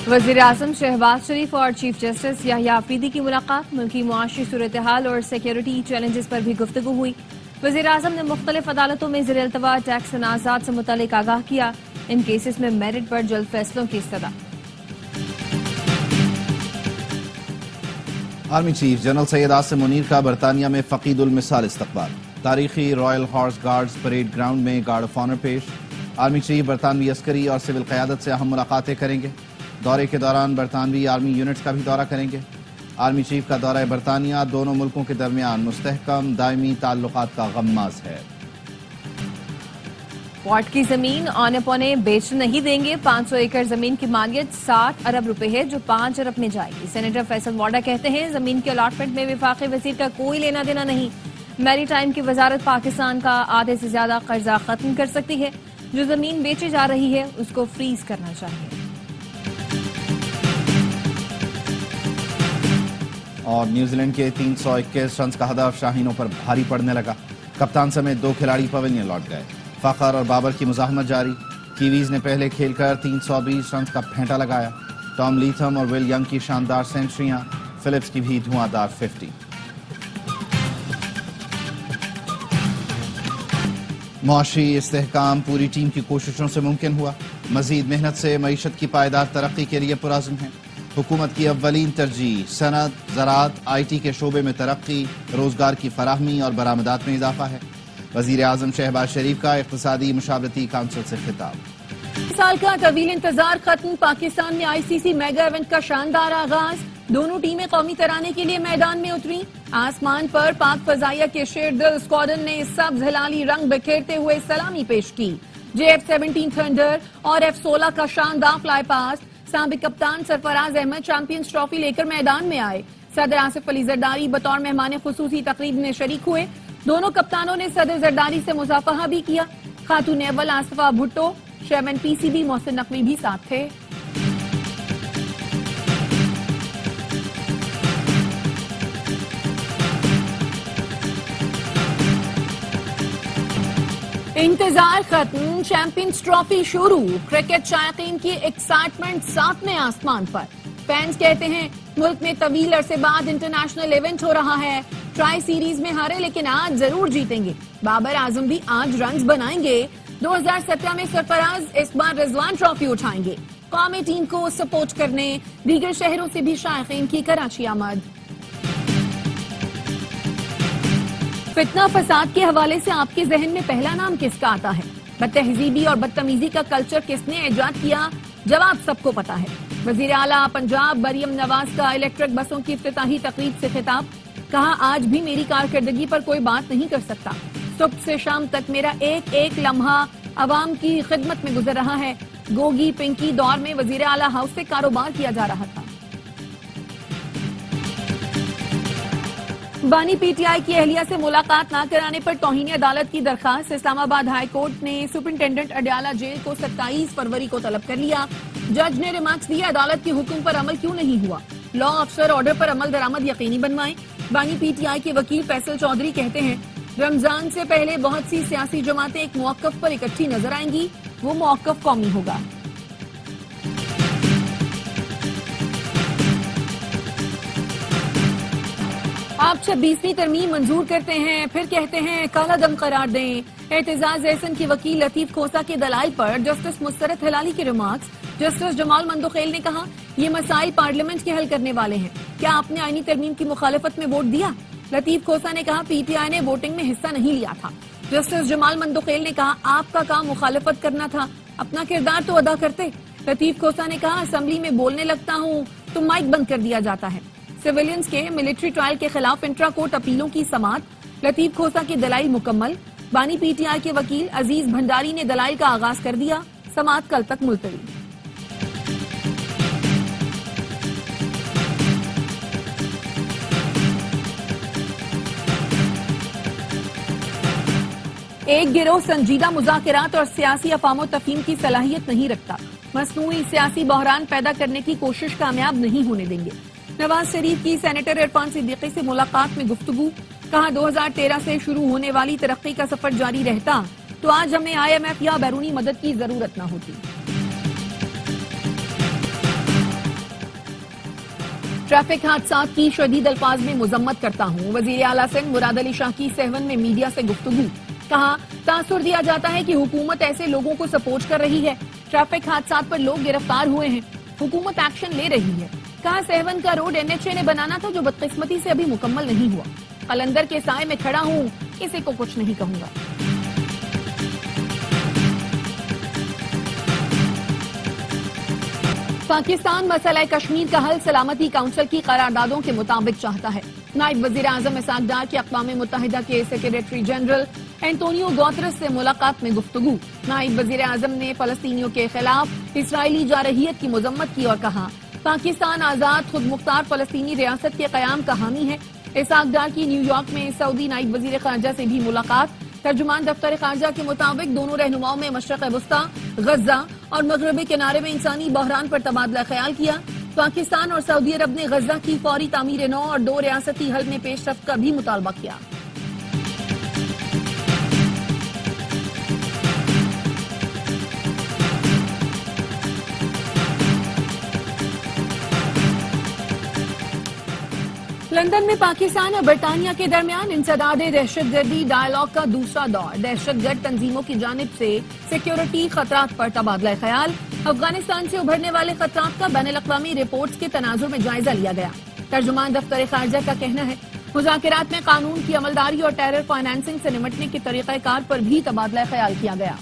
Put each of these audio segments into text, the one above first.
وزیر اعظم شہباز شریف اور chief justice یحییٰ آفریدی کی ملاقات، ملکی معاشی صورتحال اور سیکیورٹی چیلنجز پر بھی گفتگو ہوئی۔ وزیر اعظم نے مختلف عدالتوں میں زیر التواء ٹیکس تنازعات سے متعلق آگاہ کیا، ان کیسز میں میرٹ پر جلد فیصلوں کی استدعا۔ Army chief general Syed Asim Munir کا برطانیہ میں فقید المثال استقبال، تاریخی royal horse guards parade ground میں گارڈ آف آنر پیش۔ آرمی چیف برطانوی عسکری اور سول قیادت سے اہم ملاقاتیں کریں گے، دورے کے دوران برطانوی آرمی یونٹس کا بھی دورہ کریں گے۔ آرمی چیف کا دورہ برطانیہ دونوں ملکوں کے درمیان مستحکم دائمی تعلقات کا غماز ہے۔ پورٹ کی زمین اونے پونے بیچ نہیں دیں گے، 500 ایکڑ زمین کی مالیت 60 ارب روپے ہے جو 5 ارب میں جائے گی۔ سینیٹر فیصل واڈا کہتے ہیں زمین کے الاٹمنٹ میں وفاقی وزیر کا کوئی لینا دینا نہیں، میری ٹائم کی وزارت پاکستان کا آدھے سے زیادہ قرضہ ختم کر سکتی ہے، جو زمین بیچی جا رہی ہے اس کو فریز کرنا چاہیے۔ اور نیوزی لینڈ کے 321 رنز کا ہدف شاہینوں پر بھاری پڑنے لگا، کپتان سمیت 2 کھلاڑی پویلین لوٹ گئے۔ فخر اور بابر کی مزاحمت جاری، کیویز نے پہلے کھیل کر 320 رنز کا پھینٹا لگایا۔ ٹام لیتھم اور ول ینگ کی شاندار سینچریاں، فلپس کی بھی دھواں-دار 50۔ معاشی استحکام پوری ٹیم کی کوششوں سے ممکن ہوا، مزید محنت سے معیشت کی پائیدار ترقی کے لیے پرعزم ہیں۔ حکومت کی اولین ترجیح صنعت، زراعت، آئی ٹی کے شعبے میں ترقی، روزگار کی فراہمی اور برآمدات میں اضافہ ہے۔ وزیر اعظم شہباز شریف کا اقتصادی مشاورتی کونسل سے خطاب۔ سال کا طویل انتظار ختم، پاکستان میں آئی سی سی میگا ایونٹ کا شاندار آغاز، دونوں ٹیمیں قومی ترانے کے لیے میدان میں اتری۔ آسمان پر پاک فضائیہ کے شیر دل اسکواڈن نے سبز ہلالی رنگ بکھیرتے ہوئے سلامی پیش کی۔ JF-17 تھنڈر اور F-16 کا شاندار فلائی پاس، سابق کپتان سرفراز احمد چیمپئنز ٹرافی لے کر میدان میں آئے۔ صدر آصف علی زرداری بطور مہمان خصوصی تقریب میں شریک ہوئے، دونوں کپتانوں نے صدر زرداری سے مصافحہ بھی کیا۔ خاتون اول آصفہ بھٹو، چیئرمین PCB محسن نقوی بھی ساتھ تھے۔ انتظار ختم، چیمپئنز ٹرافی شروع، کرکٹ شائقین کی ایکسائٹمنٹ 7ویں آسمان پر۔ فینز کہتے ہیں ملک میں طویل عرصے بعد انٹرنیشنل ایونٹ ہو رہا ہے، ٹرائی سیریز میں ہارے لیکن آج ضرور جیتیں گے۔ بابر اعظم بھی آج رنز بنائیں گے۔ 2017 میں سرفراز اس بار رضوان ٹرافی اٹھائیں گے۔ قومی ٹیم کو سپورٹ کرنے دیگر شہروں سے بھی شائقین کی کراچی آمد۔ فتنہ فساد کے حوالے سے آپ کے ذہن میں پہلا نام کس کا آتا ہے؟ بد تہذیبی اور بدتمیزی کا کلچر کس نے ایجاد کیا؟ جواب سب کو پتا ہے۔ وزیر اعلیٰ پنجاب مریم نواز کا الیکٹرک بسوں کی افتتاحی تقریب سے خطاب، کہا آج بھی میری کارکردگی پر کوئی بات نہیں کر سکتا، صبح سے شام تک میرا ایک ایک لمحہ عوام کی خدمت میں گزر رہا ہے۔ گوگی پنکی دور میں وزیر اعلیٰ ہاؤس سے کاروبار کیا جا رہا تھا۔ بانی PTI کی اہلیہ سے ملاقات نہ کرانے پر توہین عدالت کی درخواست، اسلام آباد ہائی کورٹ نے سپرنٹینڈنٹ اڈیالہ جیل کو 27 فروری کو طلب کر لیا۔ جج نے ریمارکس دیا عدالت کے حکم پر عمل کیوں نہیں ہوا، لا افسر آرڈر پر عمل درآمد یقینی بنوائیں۔ بانی PTI کے وکیل فیصل چودھری کہتے ہیں رمضان سے پہلے بہت سی سیاسی جماعتیں ایک موقف پر اکٹھی نظر آئیں گی، وہ موقف قومی ہوگا۔ آپ 26ویں ترمیم منظور کرتے ہیں پھر کہتے ہیں کالا دم قرار دیں۔ اعتزاز احسن کی وکیل لطیف کھوسہ کے دلائل پر جسٹس مسرت ہلالی کے ریمارکس۔ جسٹس جمال مندوخیل نے کہا یہ مسائل پارلیمنٹ کے حل کرنے والے ہیں، کیا آپ نے آئینی ترمیم کی مخالفت میں ووٹ دیا؟ لطیف کھوسہ نے کہا PTI نے ووٹنگ میں حصہ نہیں لیا تھا۔ جسٹس جمال مندوخیل نے کہا آپ کا کام مخالفت کرنا تھا، اپنا کردار تو ادا کرتے۔ لطیف کھوسہ نے کہا اسمبلی میں بولنے لگتا ہوں تو مائک بند کر دیا جاتا ہے۔ سیویلینز کے ملٹری ٹرائل کے خلاف انٹرا کورٹ اپیلوں کی سماعت، لطیف کھوسہ کی دلائل مکمل۔ بانی PTI کے وکیل عزیز بھنڈاری نے دلائل کا آغاز کر دیا، سماعت کل تک ملتوی۔ ایک گروہ سنجیدہ مذاکرات اور سیاسی افہام و تفہیم کی صلاحیت نہیں رکھتا، مصنوعی سیاسی بحران پیدا کرنے کی کوشش کامیاب نہیں ہونے دیں گے۔ نواز شریف کی سینیٹر عرفان صدیقی سے ملاقات میں گفتگو، کہا 2013 سے شروع ہونے والی ترقی کا سفر جاری رہتا تو آج ہمیں IMF یا بیرونی مدد کی ضرورت نہ ہوتی۔ ٹریفک حادثات کی شدید الفاظ میں مذمت کرتا ہوں، وزیر اعلیٰ سندھ مراد علی شاہ کی سیون میں میڈیا سے گفتگو، کہا تاثر دیا جاتا ہے کہ حکومت ایسے لوگوں کو سپورٹ کر رہی ہے، ٹریفک حادثات پر لوگ گرفتار ہوئے ہیں، حکومت ایکشن لے رہی ہے، کہا سیون کا روڈ NHA نے بنانا تھا جو بدقسمتی سے ابھی مکمل نہیں ہوا، قلندر کے سائے میں کھڑا ہوں، کسی کو کچھ نہیں کہوں گا۔ پاکستان مسئلہ کشمیر کا حل سلامتی کونسل کی قراردادوں کے مطابق چاہتا ہے۔ نائب وزیر اعظم اسحاق ڈار کی اقوام متحدہ کے سیکریٹری جنرل اینٹونیو گوترس سے ملاقات میں گفتگو، نائب وزیر اعظم نے فلسطینیوں کے خلاف اسرائیلی جارحیت کی مذمت کی اور کہا پاکستان آزاد خود مختار فلسطینی ریاست کے قیام کا حامی ہے۔ اسحاق ڈار کی نیو یارک میں سعودی نائب وزیر خارجہ سے بھی ملاقات، ترجمان دفتر خارجہ کے مطابق دونوں رہنماؤں میں مشرق وسطی، غزہ اور مغربی کنارے میں انسانی بحران پر تبادلہ خیال کیا۔ پاکستان اور سعودی عرب نے غزہ کی فوری تعمیر نو اور 2 ریاستی حل میں پیش رفت کا بھی مطالبہ کیا۔ لندن میں پاکستان اور برطانیہ کے درمیان انسداد دہشت گردی ڈائیلاگ کا دوسرا دور، دہشت گرد تنظیموں کی جانب سے سیکیورٹی خطرات پر تبادلہ خیال، افغانستان سے ابھرنے والے خطرات کا بین الاقوامی رپورٹس کے تناظر میں جائزہ لیا گیا۔ ترجمان دفتر خارجہ کا کہنا ہے مذاکرات میں قانون کی عملداری اور ٹیرر فائنانسنگ سے نمٹنے کے طریقہ کار پر بھی تبادلہ خیال کیا گیا۔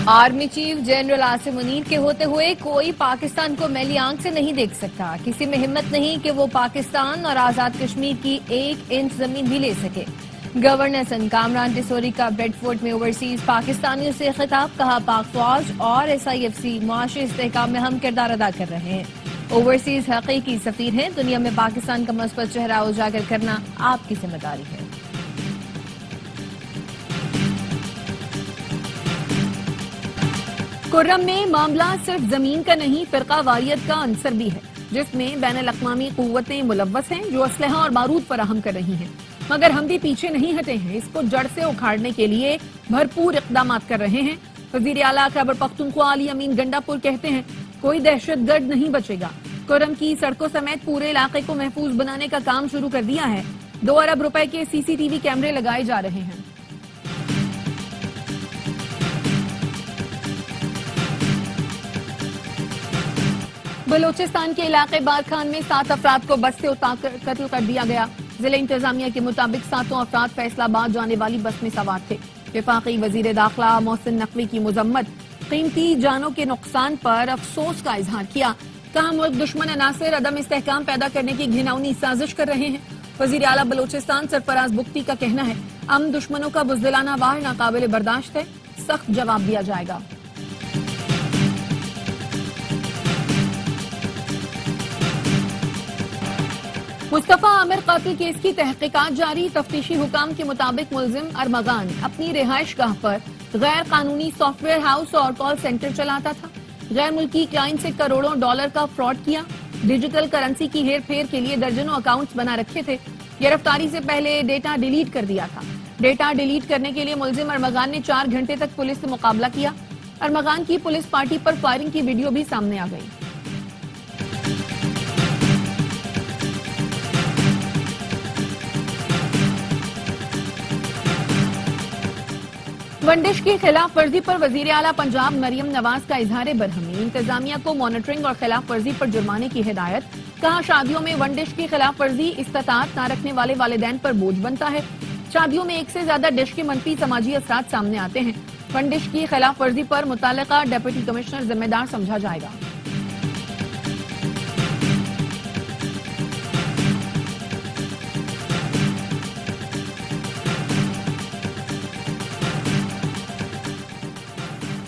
Army chief general Asim Munir کے ہوتے ہوئے کوئی پاکستان کو میلی آنکھ سے نہیں دیکھ سکتا، کسی میں ہمت نہیں کہ وہ پاکستان اور آزاد کشمیر کی 1 انچ زمین بھی لے سکے۔ گورنر سندھ کامران ٹیسوری کا بریڈ فورٹ میں اوورسیز پاکستانیوں سے خطاب، کہا پاک فوج اور SIFC معاشی استحکام میں ہم کردار ادا کر رہے ہیں، اوورسیز حقیقی سفیر ہیں، دنیا میں پاکستان کا مثبت چہرہ اجاگر کرنا آپ کی ذمہ داری ہے۔ کرم میں معاملہ صرف زمین کا نہیں، فرقہ واریت کا عنصر بھی ہے، جس میں بین الاقوامی قوتیں ملوث ہیں جو اسلحہ اور بارود فراہم کر رہی ہیں، مگر ہم بھی پیچھے نہیں ہٹے ہیں، اس کو جڑ سے اکھاڑنے کے لیے بھرپور اقدامات کر رہے ہیں۔ وزیر اعلیٰ خیبر پختونخوا علی امین گنڈا پور کہتے ہیں کوئی دہشت گرد نہیں بچے گا، کرم کی سڑکوں سمیت پورے علاقے کو محفوظ بنانے کا کام شروع کر دیا ہے، 2 ارب روپے کے CCTV کیمرے لگائے جا رہے ہیں۔ بلوچستان کے علاقے بارکھان میں 7 افراد کو بس سے اتار کر قتل کر دیا گیا، ضلع انتظامیہ کے مطابق 7 افراد فیصل آباد جانے والی بس میں سوار تھے۔ وفاقی وزیر داخلہ محسن نقوی کی مذمت، قیمتی جانوں کے نقصان پر افسوس کا اظہار کیا، کہا ملک دشمن عناصر عدم استحکام پیدا کرنے کی گھناؤنی سازش کر رہے ہیں۔ وزیر اعلیٰ بلوچستان سرفراز بگٹی کا کہنا ہے دشمنوں کا بزدلانہ وار ناقابل برداشت ہے، سخت جواب دیا جائے گا۔ مصطفیٰ عامر قاتل کیس کی تحقیقات جاری، تفتیشی حکام کے مطابق ملزم ارمغان اپنی رہائش گاہ پر غیر قانونی سافٹ ویئر ہاؤس اور کال سینٹر چلاتا تھا، غیر ملکی کلائنٹ سے کروڑوں ڈالر کا فراڈ کیا، ڈیجیٹل کرنسی کی ہیر پھیر کے لیے درجنوں اکاؤنٹس بنا رکھے تھے، گرفتاری سے پہلے ڈیٹا ڈیلیٹ کر دیا تھا۔ ڈیٹا ڈیلیٹ کرنے کے لیے ملزم ارمغان نے 4 گھنٹے تک پولیس سے مقابلہ کیا، ارمغان کی پولیس پارٹی پر فائرنگ کی ویڈیو بھی سامنے آ گئی۔ ونڈش کی خلاف ورزی پر وزیر اعلیٰ پنجاب مریم نواز کا اظہار برہمی، انتظامیہ کو مانیٹرنگ اور خلاف ورزی پر جرمانے کی ہدایت، کہا شادیوں میں ونڈش کی خلاف ورزی استطاعت نہ رکھنے والے والدین پر بوجھ بنتا ہے، شادیوں میں 1 سے زیادہ ڈش کے منفی سماجی اثرات سامنے آتے ہیں، ونڈش کی خلاف ورزی پر متعلقہ ڈپٹی کمشنر ذمہ دار سمجھا جائے گا۔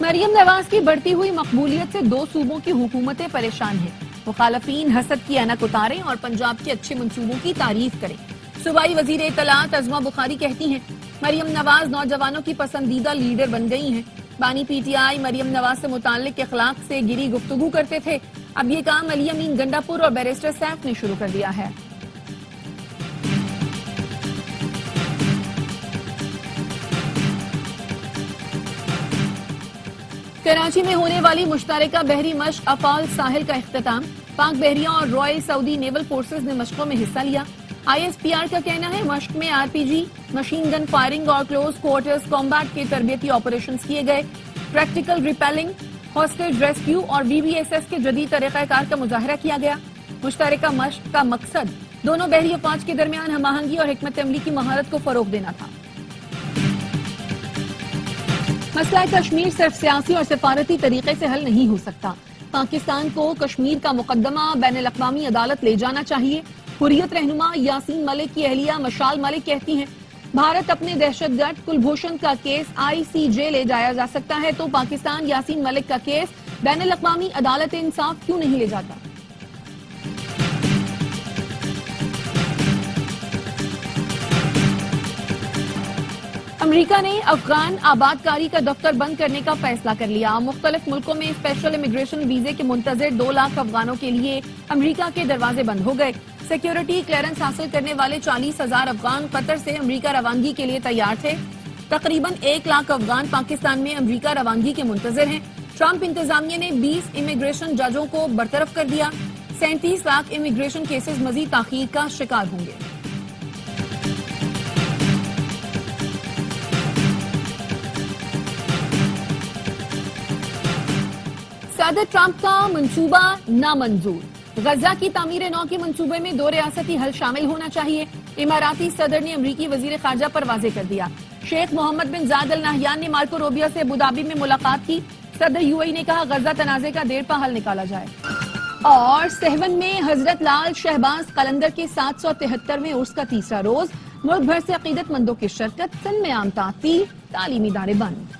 مریم نواز کی بڑھتی ہوئی مقبولیت سے 2 صوبوں کی حکومتیں پریشان ہیں، مخالفین حسد کی اینک اتاریں اور پنجاب کے اچھے منصوبوں کی تعریف کریں۔ صوبائی وزیر اطلاعات عظمہ بخاری کہتی ہیں مریم نواز نوجوانوں کی پسندیدہ لیڈر بن گئی ہیں، بانی PTI مریم نواز سے متعلق اخلاق سے گری گفتگو کرتے تھے، اب یہ کام علی امین گنڈا پور اور بیرسٹر سیف نے شروع کر دیا ہے۔ کراچی میں ہونے والی مشترکہ بحری مشق افعال ساحل کا اختتام، پاک بحریہ اور رائل سعودی نیول فورسز نے مشقوں میں حصہ لیا. ISPR کا کہنا ہے مشق میں RPG, مشین گن فائرنگ اور کلوز کوارٹرز کمبیٹ کے تربیتی آپریشنز کیے گئے. پریکٹیکل ریپیلنگ, ہاسٹیج ریسکیو اور VBSS کے جدید طریقہ کار کا مظاہرہ کیا گیا. مشترکہ مشق کا مقصد دونوں بحری افواج کے درمیان ہم آہنگی اور حکمت عملی کی مہارت کو فروغ دینا تھا. مسئلہ کشمیر صرف سیاسی اور سفارتی طریقے سے حل نہیں ہو سکتا. پاکستان کو کشمیر کا مقدمہ بین الاقوامی عدالت لے جانا چاہیے. حریت رہنما یاسین ملک کی اہلیہ مشال ملک کہتی ہیں بھارت اپنے دہشت گرد کلبھوشن کا کیس ICJ لے جایا جا سکتا ہے تو پاکستان یاسین ملک کا کیس بین الاقوامی عدالت انصاف کیوں نہیں لے جاتا. امریکہ نے افغان آباد کاری کا دفتر بند کرنے کا فیصلہ کر لیا. مختلف ملکوں میں اسپیشل امیگریشن ویزے کے منتظر 2 لاکھ افغانوں کے لیے امریکہ کے دروازے بند ہو گئے. سیکیورٹی کلیئرنس حاصل کرنے والے 40,000 افغان قطر سے امریکہ روانگی کے لیے تیار تھے. تقریباً 1 لاکھ افغان پاکستان میں امریکہ روانگی کے منتظر ہیں. ٹرمپ انتظامیہ نے 20 امیگریشن ججوں کو برطرف کر دیا. 37 لاکھ امیگریشن کیسز مزید تاخیر کا شکار ہوں گے. صدر ٹرمپ کا منصوبہ نامنظور. غزہ کی تعمیر نو کے منصوبے میں 2 ریاستی حل شامل ہونا چاہیے. اماراتی صدر نے امریکی وزیر خارجہ پر واضح کر دیا. شیخ محمد بن زاید ال نہیان نے مارکو روبیو سے ابوظہبی میں ملاقات کی. صدر UAE نے کہا غزہ تنازع کا دیر پا حل نکالا جائے. اور سہون میں حضرت لال شہباز قلندر کے 773ویں عرس کا تیسرا روز. ملک بھر سے عقیدت مندوں کی شرکت. سندھ میں عام تعطیل, تعلیمی ادارے بند.